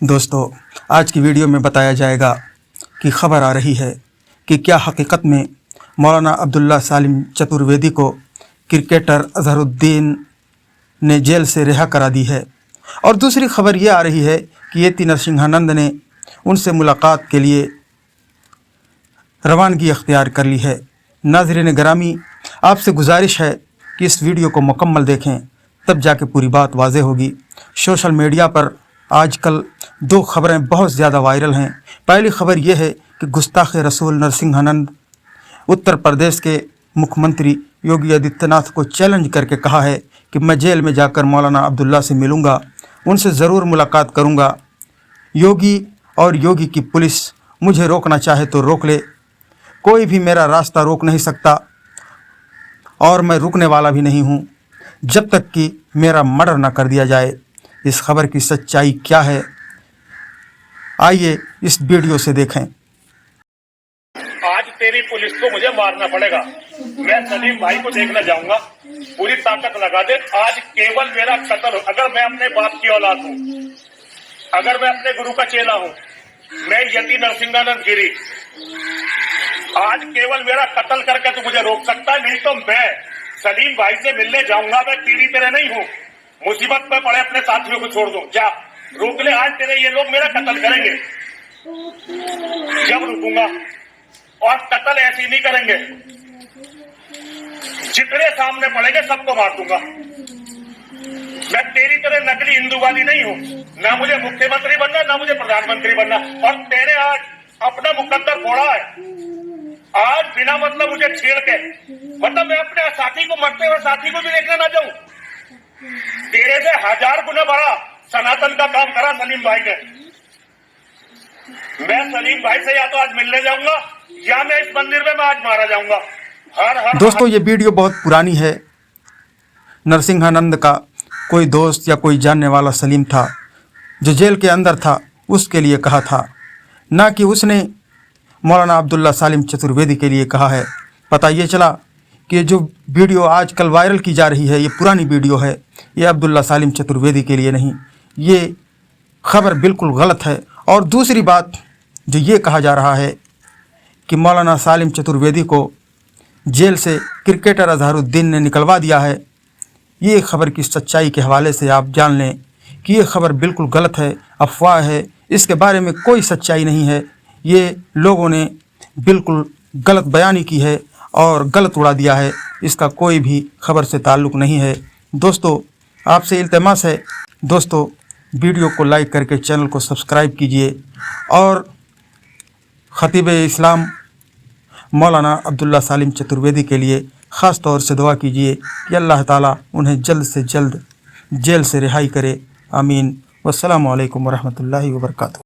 दोस्तों, आज की वीडियो में बताया जाएगा कि खबर आ रही है कि क्या हकीकत में मौलाना अब्दुल्ला सालिम चतुर्वेदी को क्रिकेटर अजहरुद्दीन ने जेल से रिहा करा दी है। और दूसरी खबर ये आ रही है कि यति नरसिंहानंद ने उनसे मुलाकात के लिए रवानगी अख्तियार कर ली है। नाज़रीन गिरामी, आपसे गुजारिश है कि इस वीडियो को मुकम्मल देखें, तब जाके पूरी बात वाज़ेह होगी। सोशल मीडिया पर आजकल दो खबरें बहुत ज़्यादा वायरल हैं। पहली खबर यह है कि गुस्ताख रसूल नरसिंहानंद उत्तर प्रदेश के मुख्यमंत्री योगी आदित्यनाथ को चैलेंज करके कहा है कि मैं जेल में जाकर मौलाना अब्दुल्ला से मिलूँगा, उनसे ज़रूर मुलाकात करूँगा। योगी और योगी की पुलिस मुझे रोकना चाहे तो रोक ले, कोई भी मेरा रास्ता रोक नहीं सकता और मैं रुकने वाला भी नहीं हूँ जब तक कि मेरा मर्डर न कर दिया जाए। इस खबर की सच्चाई क्या है, आइए इस वीडियो से देखें। आज तेरी पुलिस को मुझे मारना पड़ेगा। मैं सलीम भाई को देखना जाऊंगा, पूरी ताकत लगा दे। आज केवल मेरा कत्ल हो। अगर मैं अपने बाप की औलाद हूँ, अगर मैं अपने गुरु का चेला हूँ, मैं यति नरसिंहानंद गिरी, आज केवल मेरा कत्ल करके तू मुझे रोक सकता है, नहीं तो मैं सलीम भाई से मिलने जाऊंगा। मैं टीवी तेरे नहीं हूँ, मुसीबत में पड़े अपने साथियों को छोड़ दो, जा रोक ले। आज तेरे ये लोग मेरा कत्ल करेंगे, जब रुकूंगा। और कत्ल ऐसे ही नहीं करेंगे, जितने सामने पड़ेंगे सबको मार दूंगा। मैं तेरी तरह नकली हिंदूवादी नहीं हूँ, ना मुझे मुख्यमंत्री बनना, ना मुझे प्रधानमंत्री बनना। और तेरे आज अपना मुकद्दर फोड़ा है, आज बिना मतलब मुझे छेड़ के, मतलब मैं अपने साथी को मरते हुए साथी को भी देखने ना जाऊं। तेरे से 1000 गुना बड़ा सनातन का काम करा सलीम भाई ने। मैं सलीम भाई से या तो आज मिलने जाऊंगा या मैं इस मंदिर में मैं आज मारा जाऊंगा। हर दोस्तों, ये वीडियो बहुत पुरानी है। नरसिंहानंद का कोई दोस्त या कोई जानने वाला सलीम था जो जेल के अंदर था, उसके लिए कहा था, ना कि उसने मौलाना अब्दुल्ला सालिम चतुर्वेदी के लिए कहा है। पता ये चला कि जो वीडियो आजकल वायरल की जा रही है ये पुरानी वीडियो है, ये अब्दुल्ला सालिम चतुर्वेदी के लिए नहीं। ये खबर बिल्कुल गलत है। और दूसरी बात जो ये कहा जा रहा है कि मौलाना सालिम चतुर्वेदी को जेल से क्रिकेटर अजहरुद्दीन ने निकलवा दिया है, ये खबर की सच्चाई के हवाले से आप जान लें कि ये खबर बिल्कुल गलत है, अफवाह है। इसके बारे में कोई सच्चाई नहीं है। ये लोगों ने बिल्कुल गलत बयानी की है और गलत उड़ा दिया है, इसका कोई भी खबर से ताल्लुक़ नहीं है। दोस्तों, आपसे इल्तिमास है, दोस्तों वीडियो को लाइक करके चैनल को सब्सक्राइब कीजिए और ख़तीब इस्लाम मौलाना अब्दुल्ला सालिम चतुर्वेदी के लिए ख़ास तौर से दुआ कीजिए कि अल्लाह ताला उन्हें जल्द से जल्द जेल से रिहाई करे। आमीन। वस्सलामु अलैकुम वरहमतुल्लाहि वबरकातुहू।